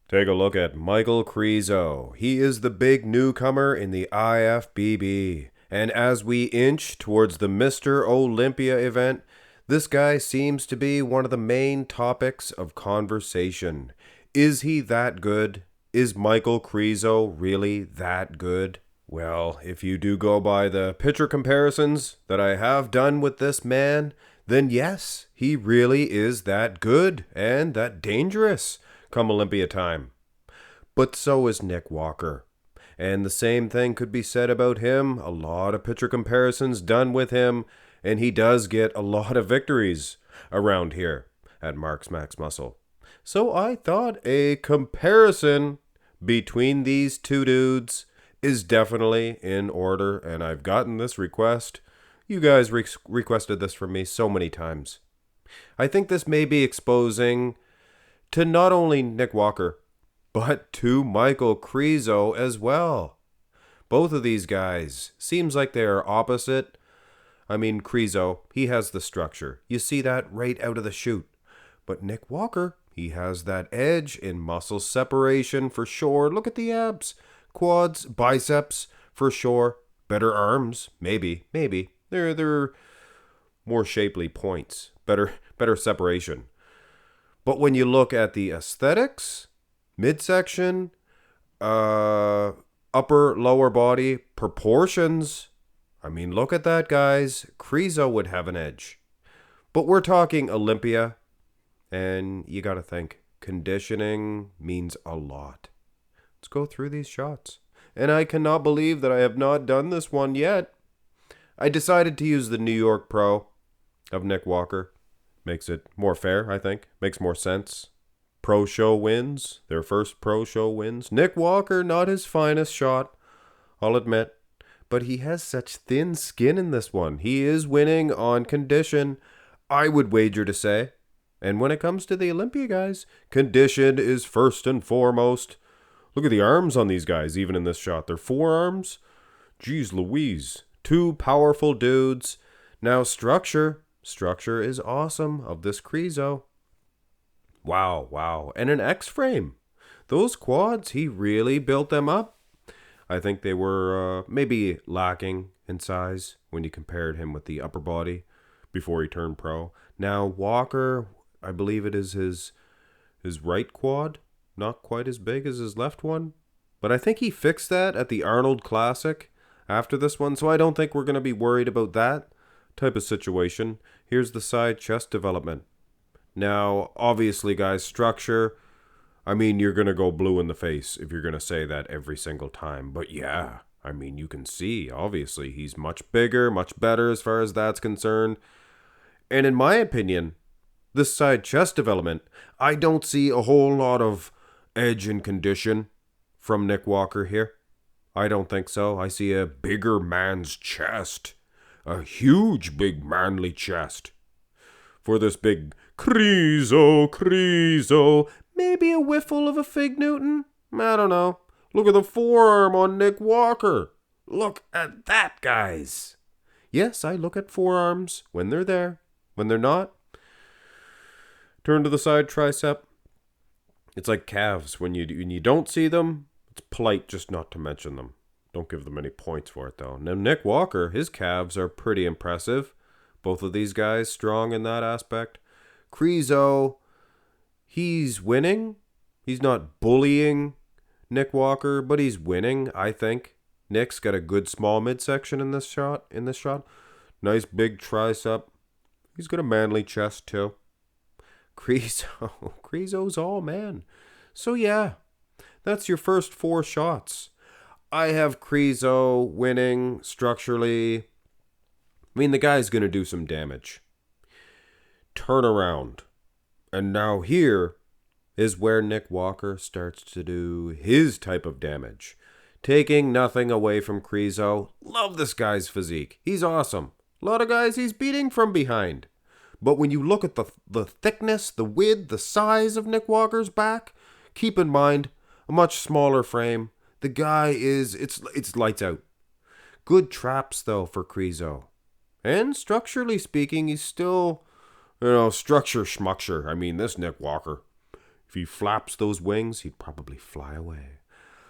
Take a look at Michal Krizo. He is the big newcomer in the IFBB. And as we inch towards the Mr. Olympia event, this guy seems to be one of the main topics of conversation. Is he that good? Is Michal Krizo really that good? Well, if you do go by the picture comparisons that I have done with this man, then yes, he really is that good and that dangerous come Olympia time. But so is Nick Walker. And the same thing could be said about him. A lot of picture comparisons done with him, and he does get a lot of victories around here at Mark's Max Muscle. So I thought a comparison between these two dudes is definitely in order, and I've gotten this request. You guys requested this from me so many times. I think this may be exposing to not only Nick Walker, but to Michal Krizo as well. Both of these guys seems like they are opposite. I mean, Krizo, he has the structure. You see that right out of the chute. But Nick Walker, he has that edge in muscle separation for sure. Look at the abs, quads, biceps for sure. Better arms, maybe. They're more shapely points. Better separation. But when you look at the aesthetics, midsection, upper, lower body, proportions, I mean, look at that, guys. Krizo would have an edge. But we're talking Olympia, and you gotta think, conditioning means a lot. Let's go through these shots. And I cannot believe that I have not done this one yet. I decided to use the New York Pro of Nick Walker. Makes it more fair, I think. Makes more sense. Pro show wins. Their first pro show wins. Nick Walker, not his finest shot, I'll admit. But he has such thin skin in this one. He is winning on condition, I would wager to say. And when it comes to the Olympia guys, condition is first and foremost. Look at the arms on these guys, even in this shot. Their forearms. Jeez Louise. Two powerful dudes. Now structure. Structure is awesome of this Krizo. Wow. And an X-frame. Those quads, he really built them up. I think they were maybe lacking in size when you compared him with the upper body before he turned pro. Now Walker, I believe it is his right quad. Not quite as big as his left one. But I think he fixed that at the Arnold Classic after this one. So I don't think we're going to be worried about that type of situation. Here's the side chest development. Now, obviously, guys, structure, I mean, you're going to go blue in the face if you're going to say that every single time. But yeah, I mean, you can see, obviously, he's much bigger, much better as far as that's concerned. And in my opinion, this side chest development, I don't see a whole lot of edge and condition from Nick Walker here. I don't think so. I see a bigger man's chest. A huge, big, manly chest. For this big Krizo. Maybe a whiffle of a Fig Newton? I don't know. Look at the forearm on Nick Walker. Look at that, guys. Yes, I look at forearms when they're there. When they're not, turn to the side tricep. It's like calves. When you don't see them, it's polite just not to mention them. Don't give them any points for it, though. Now, Nick Walker, his calves are pretty impressive. Both of these guys strong in that aspect. Krizo, he's winning. He's not bullying Nick Walker, but he's winning, I think. Nick's got a good small midsection in this shot. Nice big tricep. He's got a manly chest, too. Krizo's all man. So, yeah, that's your first 4 shots. I have Krizo winning structurally. I mean, the guy's going to do some damage. Turn around. And now here is where Nick Walker starts to do his type of damage. Taking nothing away from Krizo. Love this guy's physique. He's awesome. A lot of guys he's beating from behind. But when you look at the thickness, the width, the size of Nick Walker's back, keep in mind, a much smaller frame. The guy it's lights out. Good traps, though, for Krizo. And structurally speaking, he's still, structure schmucture. I mean, this Nick Walker, If he flaps those wings, he'd probably fly away.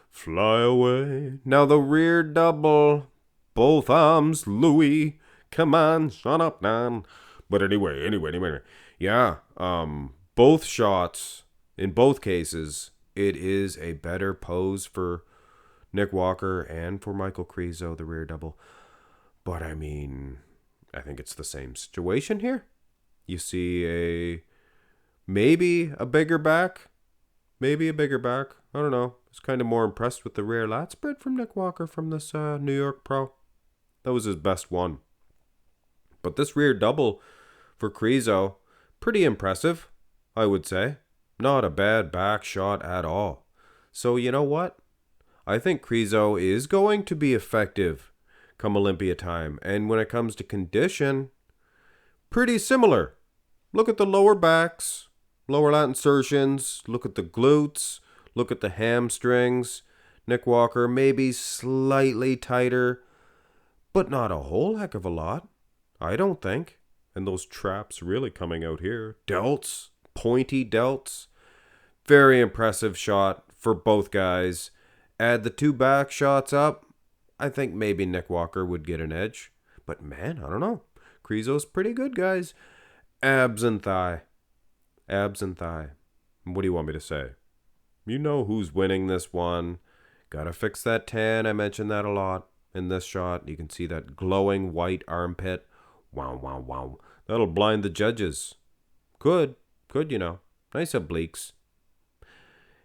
Fly away. Now the rear double. Both arms, Louis. Come on, shut up, man. But anyway. Yeah, both shots, in both cases, it is a better pose for Nick Walker and for Michal Krizo, the rear double. But I mean, I think it's the same situation here. You see maybe a bigger back. I don't know. I was kind of more impressed with the rear lat spread from Nick Walker from this New York Pro. That was his best one. But this rear double for Krizo, pretty impressive, I would say. Not a bad back shot at all. So you know what? I think Krizo is going to be effective come Olympia time. And when it comes to condition, pretty similar. Look at the lower backs, lower lat insertions, look at the glutes, look at the hamstrings. Nick Walker maybe slightly tighter, but not a whole heck of a lot, I don't think. And those traps really coming out here. Delts, pointy delts. Very impressive shot for both guys. Add the two back shots up, I think maybe Nick Walker would get an edge. But man, I don't know. Krizo's pretty good, guys. Abs and thigh. What do you want me to say? You know who's winning this one. Gotta fix that tan. I mentioned that a lot in this shot. You can see that glowing white armpit. Wow. That'll blind the judges. Could, Nice obliques.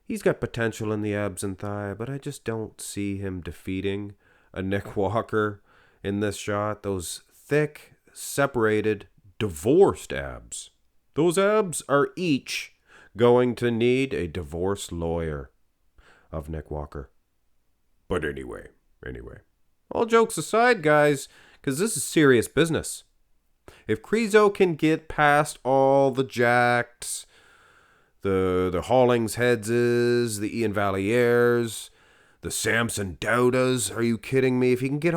He's got potential in the abs and thigh, but I just don't see him defeating a Nick Walker in this shot. Those thick, separated, divorced abs. Those abs are each going to need a divorce lawyer of Nick Walker. But anyway. All jokes aside, guys, because this is serious business. If Krizo can get past all the jacks, the Hollingsheadses, the Ian Valliers, the Samson Doudas, are you kidding me? If he can get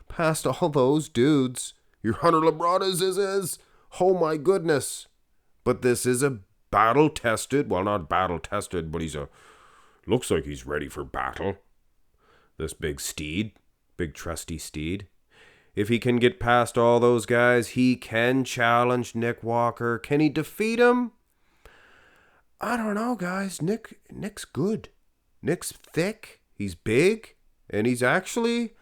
past all those dudes, your Hunter Labradas is, oh my goodness. But this is a battle-tested, well, not battle-tested, but looks like he's ready for battle. This big trusty steed. If he can get past all those guys, he can challenge Nick Walker. Can he defeat him? I don't know, guys. Nick's good. Nick's thick. He's big. And he's actually,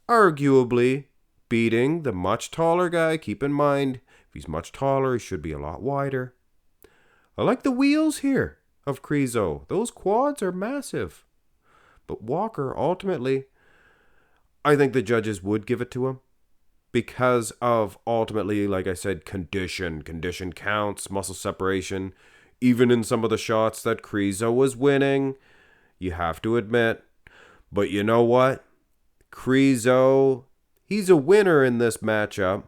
arguably, beating the much taller guy. Keep in mind, if he's much taller, he should be a lot wider. I like the wheels here of Krizo. Those quads are massive. But Walker, ultimately, I think the judges would give it to him. Because of, ultimately, like I said, condition. Condition counts, muscle separation. Even in some of the shots that Krizo was winning, you have to admit. But you know what? Krizo, he's a winner in this matchup.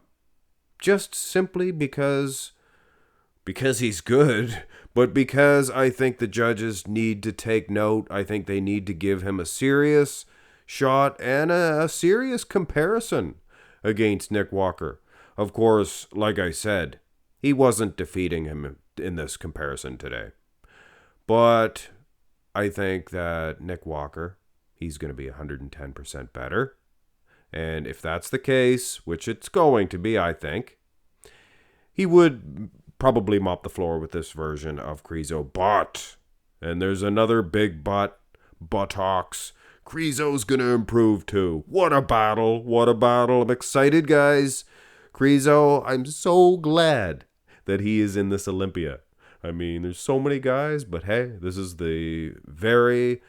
Just simply because he's good. But because I think the judges need to take note. I think they need to give him a serious shot and a serious comparison against Nick Walker. Of course, like I said, he wasn't defeating him in this comparison today. But I think that Nick Walker, he's going to be 110% better. And if that's the case, which it's going to be, I think, he would probably mop the floor with this version of Krizo. But, and there's another big but, buttocks, Krizo's going to improve too. What a battle. I'm excited, guys. Krizo, I'm so glad that he is in this Olympia. I mean, there's so many guys, but hey, this is the very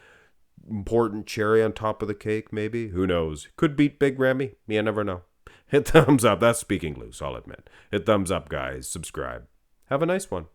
important cherry on top of the cake, maybe. Who knows? Could beat Big Ramy. You never know. Hit thumbs up. That's speaking loose, I'll admit. Hit thumbs up, guys. Subscribe. Have a nice one.